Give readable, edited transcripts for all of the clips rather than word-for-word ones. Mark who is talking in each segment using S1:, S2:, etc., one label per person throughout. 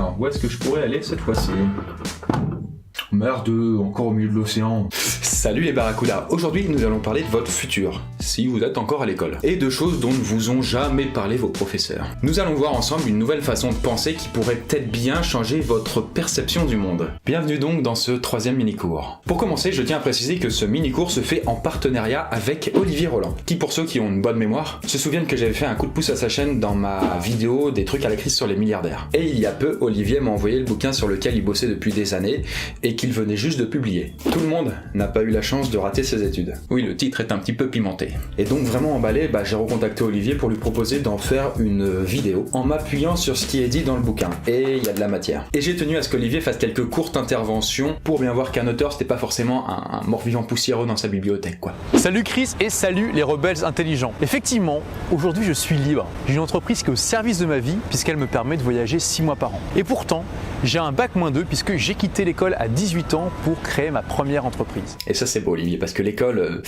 S1: Alors, où est-ce que je pourrais aller cette fois-ci? Merde, encore au milieu de l'océan.
S2: Salut les barracudas, aujourd'hui nous allons parler de votre futur, si vous êtes encore à l'école, et de choses dont ne vous ont jamais parlé vos professeurs. Nous allons voir ensemble une nouvelle façon de penser qui pourrait peut-être bien changer votre perception du monde. Bienvenue donc dans ce 3e mini-cours. Pour commencer, je tiens à préciser que ce mini-cours se fait en partenariat avec Olivier Roland, qui pour ceux qui ont une bonne mémoire, se souviennent que j'avais fait un coup de pouce à sa chaîne dans ma vidéo des trucs à la crise sur les milliardaires. Et il y a peu, Olivier m'a envoyé le bouquin sur lequel il bossait depuis des années, et qu'il venait juste de publier. Tout le monde n'a pas eu la chance de rater ses études. Oui, le titre est un petit peu pimenté. Et donc vraiment emballé, j'ai recontacté Olivier pour lui proposer d'en faire une vidéo en m'appuyant sur ce qui est dit dans le bouquin. Et il y a de la matière. Et j'ai tenu à ce qu'Olivier fasse quelques courtes interventions pour bien voir qu'un auteur c'était pas forcément un mort-vivant poussiéreux dans sa bibliothèque, quoi.
S3: Salut Chris et salut les rebelles intelligents. Effectivement, aujourd'hui je suis libre. J'ai une entreprise qui est au service de ma vie puisqu'elle me permet de voyager 6 mois par an. Et pourtant, j'ai un bac-2 puisque j'ai quitté l'école à 18 ans pour créer ma première entreprise.
S2: Et ça c'est beau Olivier, parce que l'école...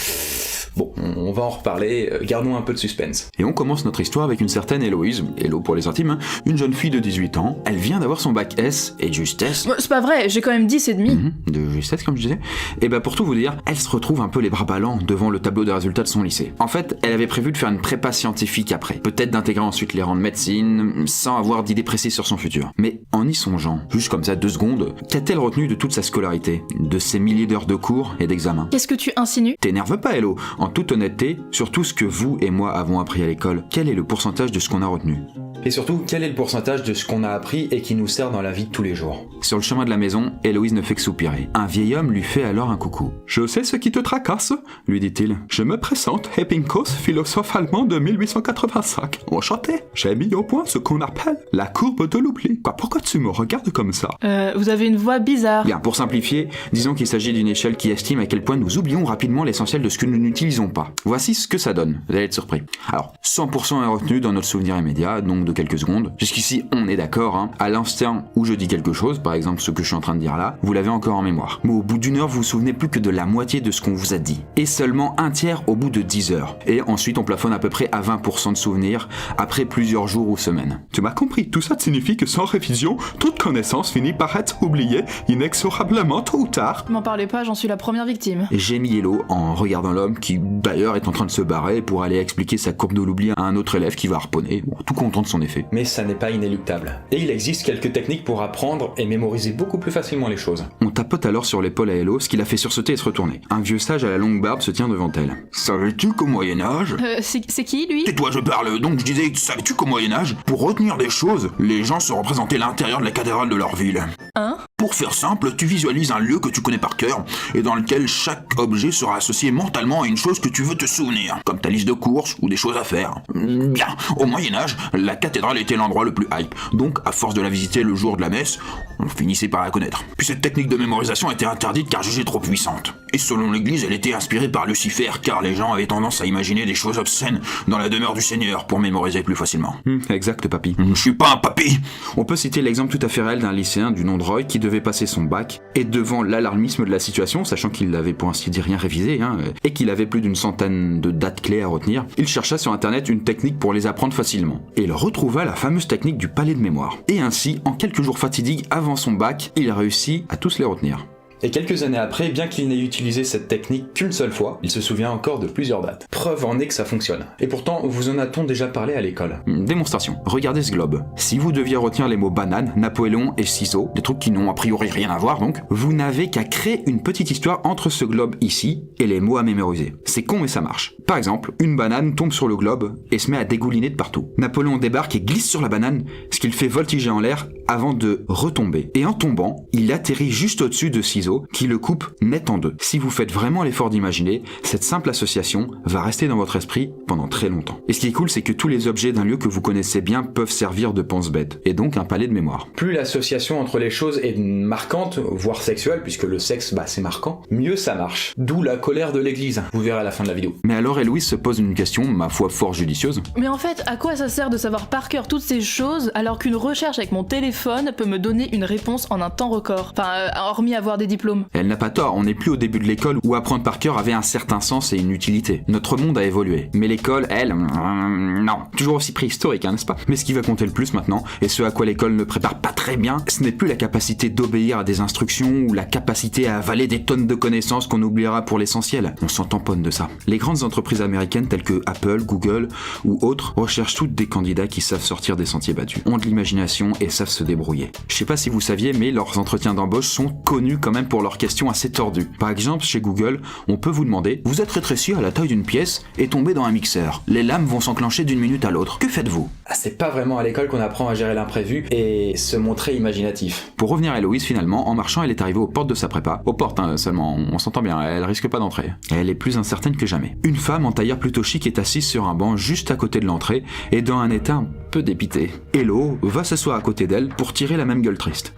S2: Bon, on va en reparler, gardons un peu de suspense.
S4: Et on commence notre histoire avec une certaine Héloïse, Hélo pour les intimes, une jeune fille de 18 ans, elle vient d'avoir son bac S et de justesse...
S5: C'est pas vrai, j'ai quand même 10 et demi.
S4: De justesse comme je disais. Et pour tout vous dire, elle se retrouve un peu les bras ballants devant le tableau des résultats de son lycée. En fait, elle avait prévu de faire une prépa scientifique après, peut-être d'intégrer ensuite les rangs de médecine, sans avoir d'idée précise sur son futur. Mais en y songeant, juste comme ça 2 secondes, qu'a-t-elle retenu de toute sa scolarité, de ses milliers d'heures de cours et d'examens?
S5: Qu'est-ce que tu insinues?
S4: T'énerve pas Hélo, en toute honnêteté, sur tout ce que vous et moi avons appris à l'école, quel est le pourcentage de ce qu'on a retenu?
S2: Et surtout, quel est le pourcentage de ce qu'on a appris et qui nous sert dans la vie de tous les jours?
S4: Sur le chemin de la maison, Héloïse ne fait que soupirer. Un vieil homme lui fait alors un coucou. « Je sais ce qui te tracasse, » lui dit-il. « Je me présente, Epinkos, philosophe allemand de 1885. Enchanté. J'ai mis au point ce qu'on appelle la courbe de l'oubli. Pourquoi tu me regardes comme ça ?»
S5: Vous avez une voix bizarre.
S4: Bien, pour simplifier, disons qu'il s'agit d'une échelle qui estime à quel point nous oublions rapidement l'essentiel de ce que nous n'utilisons pas. Voici ce que ça donne, vous allez être surpris. Alors, 100% est retenu dans notre souvenir immédiat, donc de quelques secondes. Jusqu'ici, on est d'accord, hein. À l'instant où je dis quelque chose, par exemple ce que je suis en train de dire là, vous l'avez encore en mémoire. Mais au bout d'1 heure, vous vous souvenez plus que de la moitié de ce qu'on vous a dit. Et seulement 1/3 au bout de 10 heures. Et ensuite, on plafonne à peu près à 20% de souvenirs, après plusieurs jours ou semaines. Tu m'as compris, tout ça signifie que sans révision, toute connaissance finit par être oubliée inexorablement tôt ou tard.
S5: M'en parlez pas, j'en suis la première victime.
S4: J'ai mis Hélo en regardant l'homme qui, d'ailleurs, est en train de se barrer pour aller expliquer sa courbe de l'oubli à un autre élève qui va harponner, tout content de son effet.
S2: Mais ça n'est pas inéluctable. Et il existe quelques techniques pour apprendre et mémoriser beaucoup plus facilement les choses.
S4: On tapote alors sur l'épaule à Hélo, ce qui l'a fait sursauter et se retourner. Un vieux sage à la longue barbe se tient devant elle. Savais-tu qu'au Moyen-Âge...
S5: C'est qui, lui?
S4: Tais-toi, je parle. Donc je disais, savais-tu qu'au Moyen-Âge, pour retenir des choses, les gens se représentaient l'intérieur de la cathédrale de leur ville.
S5: Hein?
S4: Pour faire simple, tu visualises un lieu que tu connais par cœur, et dans lequel chaque objet sera associé mentalement à une chose que tu veux te souvenir, comme ta liste de courses ou des choses à faire. Bien, au Moyen-Âge, la cathédrale était l'endroit le plus hype, donc à force de la visiter le jour de la messe, on finissait par la connaître. Puis cette technique de mémorisation était interdite car jugée trop puissante. Et selon l'église, elle était inspirée par Lucifer, car les gens avaient tendance à imaginer des choses obscènes dans la demeure du Seigneur pour mémoriser plus facilement. Exact, papy. Je suis pas un papy. On peut citer l'exemple tout à fait réel d'un lycéen du nom de Roy qui devait passer son bac, et devant l'alarmisme de la situation, sachant qu'il n'avait pour ainsi dire rien révisé, et qu'il avait plus d'100 de dates clés à retenir, il chercha sur internet une technique pour les apprendre facilement. Et il retrouva la fameuse technique du palais de mémoire. Et ainsi, en quelques jours fatidiques avant son bac, il réussit à tous les retenir.
S2: Et quelques années après, bien qu'il n'ait utilisé cette technique qu'une seule fois, il se souvient encore de plusieurs dates. Preuve en est que ça fonctionne. Et pourtant, vous en a-t-on déjà parlé à l'école?
S4: Démonstration. Regardez ce globe. Si vous deviez retenir les mots banane, Napoléon et ciseaux, des trucs qui n'ont a priori rien à voir donc, vous n'avez qu'à créer une petite histoire entre ce globe ici et les mots à mémoriser. C'est con mais ça marche. Par exemple, une banane tombe sur le globe et se met à dégouliner de partout. Napoléon débarque et glisse sur la banane, ce qui le fait voltiger en l'air avant de retomber. Et en tombant, il atterrit juste au-dessus de ciseaux qui le coupe net en deux. Si vous faites vraiment l'effort d'imaginer, cette simple association va rester dans votre esprit pendant très longtemps. Et ce qui est cool, c'est que tous les objets d'un lieu que vous connaissez bien peuvent servir de pense-bête, et donc un palais de mémoire.
S2: Plus l'association entre les choses est marquante, voire sexuelle, puisque le sexe, c'est marquant, mieux ça marche. D'où la colère de l'église, vous verrez à la fin de la vidéo.
S4: Mais alors Héloïse se pose une question, ma foi fort judicieuse.
S5: Mais en fait, à quoi ça sert de savoir par cœur toutes ces choses alors qu'une recherche avec mon téléphone téléphone peut me donner une réponse en un temps record. Enfin, hormis avoir des diplômes.
S4: Elle n'a pas tort, on n'est plus au début de l'école où apprendre par cœur avait un certain sens et une utilité. Notre monde a évolué. Mais l'école, elle, non. Toujours aussi préhistorique, n'est-ce pas? Mais ce qui va compter le plus maintenant, et ce à quoi l'école ne prépare pas très bien, ce n'est plus la capacité d'obéir à des instructions ou la capacité à avaler des tonnes de connaissances qu'on oubliera pour l'essentiel. On s'en tamponne de ça. Les grandes entreprises américaines telles que Apple, Google ou autres recherchent toutes des candidats qui savent sortir des sentiers battus, ont de l'imagination et savent se débrouiller. Je sais pas si vous saviez, mais leurs entretiens d'embauche sont connus quand même pour leurs questions assez tordues. Par exemple, chez Google, on peut vous demander « Vous êtes rétréci à la taille d'une pièce et tombé dans un mixeur. Les lames vont s'enclencher d'une minute à l'autre. Que faites-vous ?»
S2: C'est pas vraiment à l'école qu'on apprend à gérer l'imprévu et se montrer imaginatif.
S4: Pour revenir à Héloïse, finalement, en marchant, elle est arrivée aux portes de sa prépa. Aux portes, seulement, on s'entend bien, elle risque pas d'entrer. Elle est plus incertaine que jamais. Une femme en tailleur plutôt chic est assise sur un banc juste à côté de l'entrée et dans un état un peu dépité. Hello va s'asseoir à côté d'elle pour tirer la même gueule triste.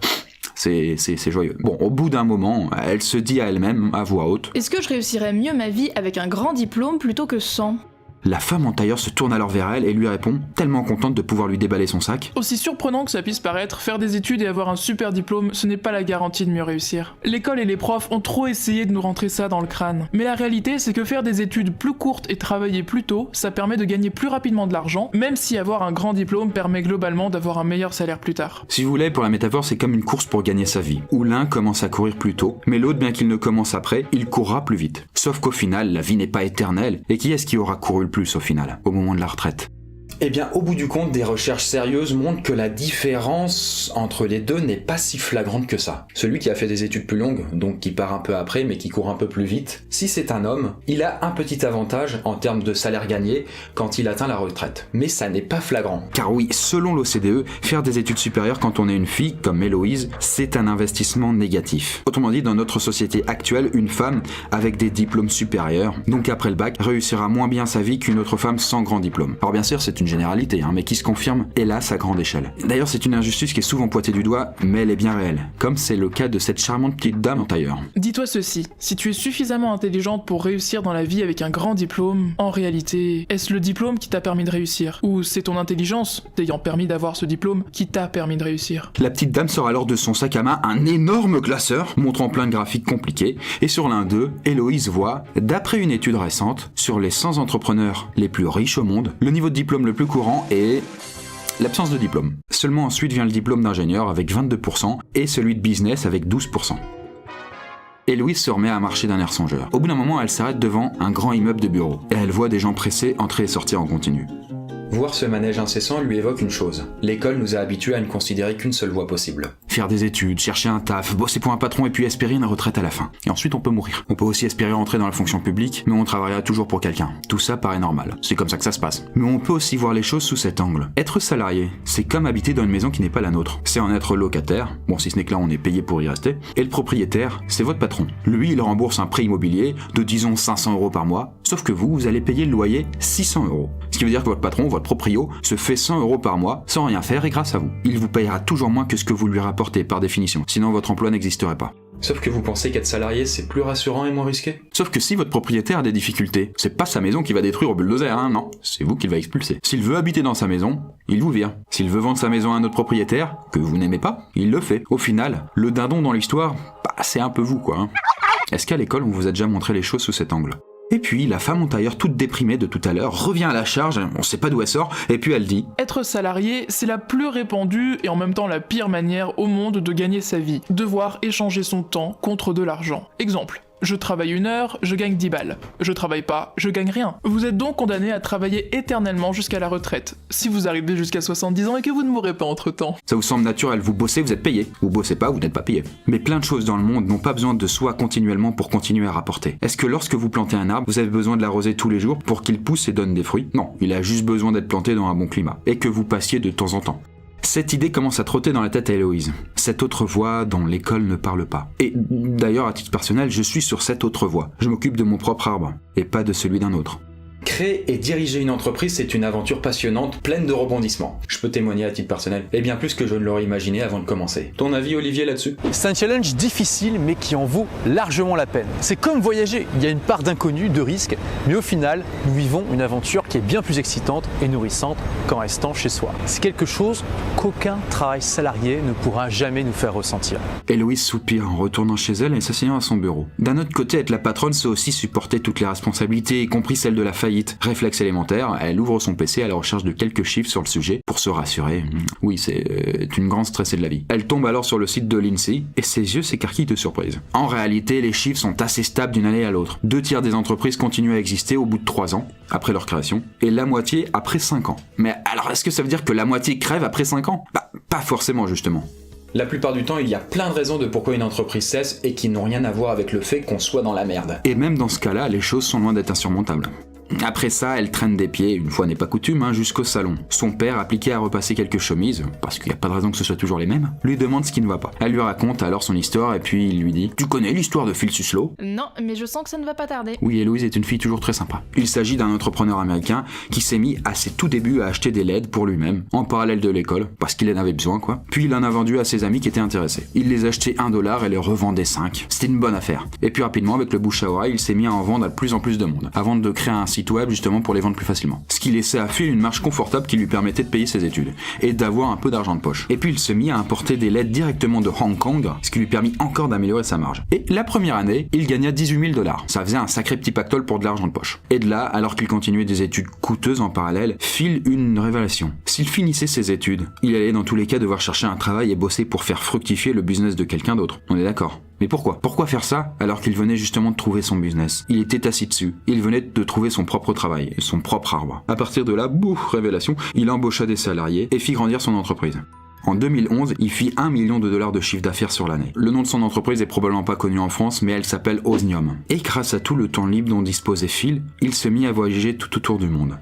S4: C'est joyeux. Bon, au bout d'un moment, elle se dit à elle-même, à voix haute,
S5: Est-ce que je réussirais mieux ma vie avec un grand diplôme plutôt que sans ?
S4: La femme en tailleur se tourne alors vers elle et lui répond, tellement contente de pouvoir lui déballer son sac.
S6: Aussi surprenant que ça puisse paraître, faire des études et avoir un super diplôme, ce n'est pas la garantie de mieux réussir. L'école et les profs ont trop essayé de nous rentrer ça dans le crâne. Mais la réalité, c'est que faire des études plus courtes et travailler plus tôt, ça permet de gagner plus rapidement de l'argent, même si avoir un grand diplôme permet globalement d'avoir un meilleur salaire plus tard.
S4: Si vous voulez, pour la métaphore, c'est comme une course pour gagner sa vie, où l'un commence à courir plus tôt, mais l'autre, bien qu'il ne commence après, il courra plus vite. Sauf qu'au final, la vie n'est pas éternelle, et qui est-ce qui aura couru le plus au final, au moment de la retraite ?
S2: Eh bien, au bout du compte, des recherches sérieuses montrent que la différence entre les deux n'est pas si flagrante que ça. Celui qui a fait des études plus longues, donc qui part un peu après, mais qui court un peu plus vite, si c'est un homme, il a un petit avantage en termes de salaire gagné quand il atteint la retraite. Mais ça n'est pas flagrant.
S4: Car oui, selon l'OCDE, faire des études supérieures quand on est une fille, comme Héloïse, c'est un investissement négatif. Autrement dit, dans notre société actuelle, une femme avec des diplômes supérieurs, donc après le bac, réussira moins bien sa vie qu'une autre femme sans grand diplôme. Alors bien sûr, c'est une généralité, mais qui se confirme, hélas, à grande échelle. D'ailleurs, c'est une injustice qui est souvent pointée du doigt, mais elle est bien réelle, comme c'est le cas de cette charmante petite dame en tailleur.
S6: Dis-toi ceci, si tu es suffisamment intelligente pour réussir dans la vie avec un grand diplôme, en réalité, est-ce le diplôme qui t'a permis de réussir ? Ou c'est ton intelligence, t'ayant permis d'avoir ce diplôme, qui t'a permis de réussir ?
S4: La petite dame sort alors de son sac à main un énorme classeur, montrant plein de graphiques compliqués, et sur l'un d'eux, Héloïse voit, d'après une étude récente, sur les 100 entrepreneurs les plus riches au monde, le niveau de diplôme le plus courant est l'absence de diplôme. Seulement ensuite vient le diplôme d'ingénieur avec 22% et celui de business avec 12%. Héloïse se remet à marcher d'un air songeur. Au bout d'un moment, elle s'arrête devant un grand immeuble de bureaux et elle voit des gens pressés entrer et sortir en continu.
S2: Voir ce manège incessant lui évoque une chose. L'école nous a habitués à ne considérer qu'une seule voie possible.
S4: Faire des études, chercher un taf, bosser pour un patron et puis espérer une retraite à la fin. Et ensuite on peut mourir. On peut aussi espérer entrer dans la fonction publique, mais on travaillera toujours pour quelqu'un. Tout ça paraît normal. C'est comme ça que ça se passe. Mais on peut aussi voir les choses sous cet angle. Être salarié, c'est comme habiter dans une maison qui n'est pas la nôtre. C'est en être locataire, bon si ce n'est que là on est payé pour y rester, et le propriétaire, c'est votre patron. Lui, il rembourse un prêt immobilier de disons 500 € par mois, sauf que vous allez payer le loyer 600 €. Ce qui veut dire que votre patron, votre proprio, se fait 100 € par mois sans rien faire et grâce à vous. Il vous payera toujours moins que ce que vous lui rapportez par définition, sinon votre emploi n'existerait pas.
S2: Sauf que vous pensez qu'être salarié, c'est plus rassurant et moins risqué ?
S4: Sauf que si votre propriétaire a des difficultés, c'est pas sa maison qui va détruire au bulldozer, non, c'est vous qui le va expulser. S'il veut habiter dans sa maison, il vous vire. S'il veut vendre sa maison à un autre propriétaire, que vous n'aimez pas, il le fait. Au final, le dindon dans l'histoire, c'est un peu vous, quoi. Est-ce qu'à l'école, on vous a déjà montré les choses sous cet angle ? Et puis, la femme en tailleur toute déprimée de tout à l'heure revient à la charge, on sait pas d'où elle sort, et puis elle dit «
S6: Être salarié, c'est la plus répandue et en même temps la pire manière au monde de gagner sa vie. Devoir échanger son temps contre de l'argent. Exemple. Je travaille 1 heure, je gagne 10 balles. Je travaille pas, je gagne rien. Vous êtes donc condamné à travailler éternellement jusqu'à la retraite. Si vous arrivez jusqu'à 70 ans et que vous ne mourrez pas entre-temps.
S4: Ça vous semble naturel, vous bossez, vous êtes payé. Vous bossez pas, vous n'êtes pas payé. Mais plein de choses dans le monde n'ont pas besoin de soi continuellement pour continuer à rapporter. Est-ce que lorsque vous plantez un arbre, vous avez besoin de l'arroser tous les jours pour qu'il pousse et donne des fruits ? Non, il a juste besoin d'être planté dans un bon climat. Et que vous passiez de temps en temps. Cette idée commence à trotter dans la tête à Héloïse. Cette autre voie dont l'école ne parle pas. Et d'ailleurs, à titre personnel, je suis sur cette autre voie. Je m'occupe de mon propre arbre, et pas de celui d'un autre.
S2: Créer et diriger une entreprise, c'est une aventure passionnante, pleine de rebondissements. Je peux témoigner à titre personnel, et bien plus que je ne l'aurais imaginé avant de commencer. Ton avis, Olivier, là-dessus?
S3: C'est un challenge difficile mais qui en vaut largement la peine. C'est comme voyager, il y a une part d'inconnu, de risque, mais au final, nous vivons une aventure qui est bien plus excitante et nourrissante qu'en restant chez soi. C'est quelque chose qu'aucun travail salarié ne pourra jamais nous faire ressentir.
S4: Héloïse soupire en retournant chez elle et s'asseyant à son bureau. D'un autre côté, être la patronne, c'est aussi supporter toutes les responsabilités, y compris celle de la faillite. Réflexe élémentaire, elle ouvre son PC à la recherche de quelques chiffres sur le sujet pour se rassurer. Oui, c'est une grande stressée de la vie. Elle tombe alors sur le site de l'INSEE et ses yeux s'écarquillent de surprise. En réalité, les chiffres sont assez stables d'une année à l'autre. 2/3 des entreprises continuent à exister au bout de 3 ans, après leur création, et la moitié après 5 ans. Mais alors, est-ce que ça veut dire que la moitié crève après 5 ans? Bah, pas forcément justement.
S2: La plupart du temps, il y a plein de raisons de pourquoi une entreprise cesse et qui n'ont rien à voir avec le fait qu'on soit dans la merde.
S4: Et même dans ce cas-là, les choses sont loin d'être insurmontables. Après ça, elle traîne des pieds, une fois n'est pas coutume, jusqu'au salon. Son père, appliqué à repasser quelques chemises, parce qu'il n'y a pas de raison que ce soit toujours les mêmes, lui demande ce qui ne va pas. Elle lui raconte alors son histoire et puis il lui dit « Tu connais l'histoire de Phil Suslow ?»
S5: Non, mais je sens que ça ne va pas tarder.
S4: Oui, Héloïse est une fille toujours très sympa. Il s'agit d'un entrepreneur américain qui s'est mis à ses tout débuts à acheter des LED pour lui-même, en parallèle de l'école, parce qu'il en avait besoin quoi. Puis il en a vendu à ses amis qui étaient intéressés. Il les achetait 1$ et les revendait 5. C'était une bonne affaire. Et puis rapidement, avec le bouche à oreille, il s'est mis à en vendre à de plus en plus de monde, avant de créer un site web justement pour les vendre plus facilement. Ce qui laissait à Phil une marge confortable qui lui permettait de payer ses études et d'avoir un peu d'argent de poche. Et puis il se mit à importer des LED directement de Hong Kong, ce qui lui permit encore d'améliorer sa marge. Et la première année, il gagna 18 000 $. Ça faisait un sacré petit pactole pour de l'argent de poche. Et de là, alors qu'il continuait des études coûteuses en parallèle, Phil eut une révélation. S'il finissait ses études, il allait dans tous les cas devoir chercher un travail et bosser pour faire fructifier le business de quelqu'un d'autre. On est d'accord? Mais pourquoi? Pourquoi faire ça alors qu'il venait justement de trouver son business? Il était assis dessus. Il venait de trouver son propre travail, son propre arbre. À partir de là, révélation, il embaucha des salariés et fit grandir son entreprise. En 2011, il fit $1 million de chiffre d'affaires sur l'année. Le nom de son entreprise est probablement pas connu en France, mais elle s'appelle Osnium. Et grâce à tout le temps libre dont disposait Phil, il se mit à voyager tout autour du monde.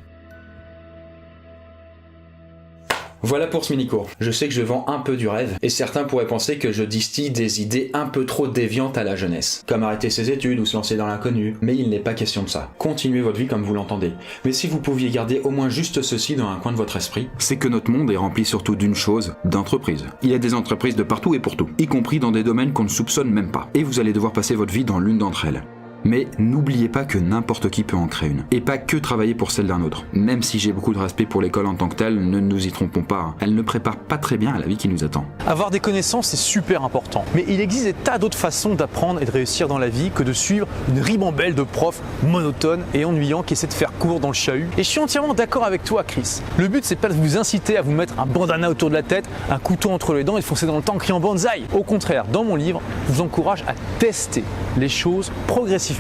S2: Voilà pour ce mini-cours. Je sais que je vends un peu du rêve, et certains pourraient penser que je distille des idées un peu trop déviantes à la jeunesse, comme arrêter ses études ou se lancer dans l'inconnu, mais il n'est pas question de ça. Continuez votre vie comme vous l'entendez. Mais si vous pouviez garder au moins juste ceci dans un coin de votre esprit,
S4: c'est que notre monde est rempli surtout d'une chose, d'entreprises. Il y a des entreprises de partout et pour tout, y compris dans des domaines qu'on ne soupçonne même pas, et vous allez devoir passer votre vie dans l'une d'entre elles. Mais n'oubliez pas que n'importe qui peut en créer une. Et pas que travailler pour celle d'un autre. Même si j'ai beaucoup de respect pour l'école en tant que telle, ne nous y trompons pas, elle ne prépare pas très bien à la vie qui nous attend.
S3: Avoir des connaissances, c'est super important. Mais il existe des tas d'autres façons d'apprendre et de réussir dans la vie que de suivre une ribambelle de profs monotones et ennuyants qui essaient de faire cours dans le chahut. Et je suis entièrement d'accord avec toi, Chris. Le but, c'est pas de vous inciter à vous mettre un bandana autour de la tête, un couteau entre les dents et de foncer dans le temps en criant banzai. Au contraire, dans mon livre, je vous encourage à tester les choses progressivement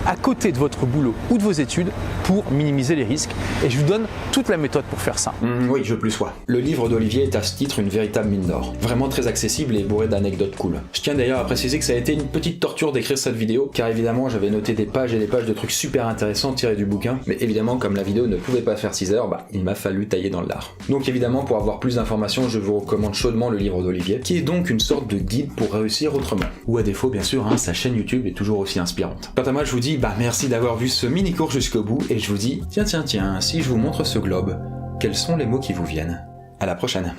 S3: à côté de votre boulot ou de vos études pour minimiser les risques. Et je vous donne toute la méthode pour faire ça.
S2: Oui, je plus sois. Le livre d'Olivier est à ce titre une véritable mine d'or. Vraiment très accessible et bourré d'anecdotes cool. Je tiens d'ailleurs à préciser que ça a été une petite torture d'écrire cette vidéo, car évidemment j'avais noté des pages et des pages de trucs super intéressants tirés du bouquin, mais évidemment comme la vidéo ne pouvait pas faire 6 heures, il m'a fallu tailler dans le lard. Donc évidemment pour avoir plus d'informations, je vous recommande chaudement le livre d'Olivier, qui est donc une sorte de guide pour réussir autrement. Ou à défaut bien sûr, sa chaîne YouTube est toujours aussi inspirante. Quant à moi je vous dis merci d'avoir vu ce mini-cours jusqu'au bout, et je vous dis tiens, si je vous montre ce globe, quels sont les mots qui vous viennent? À la prochaine.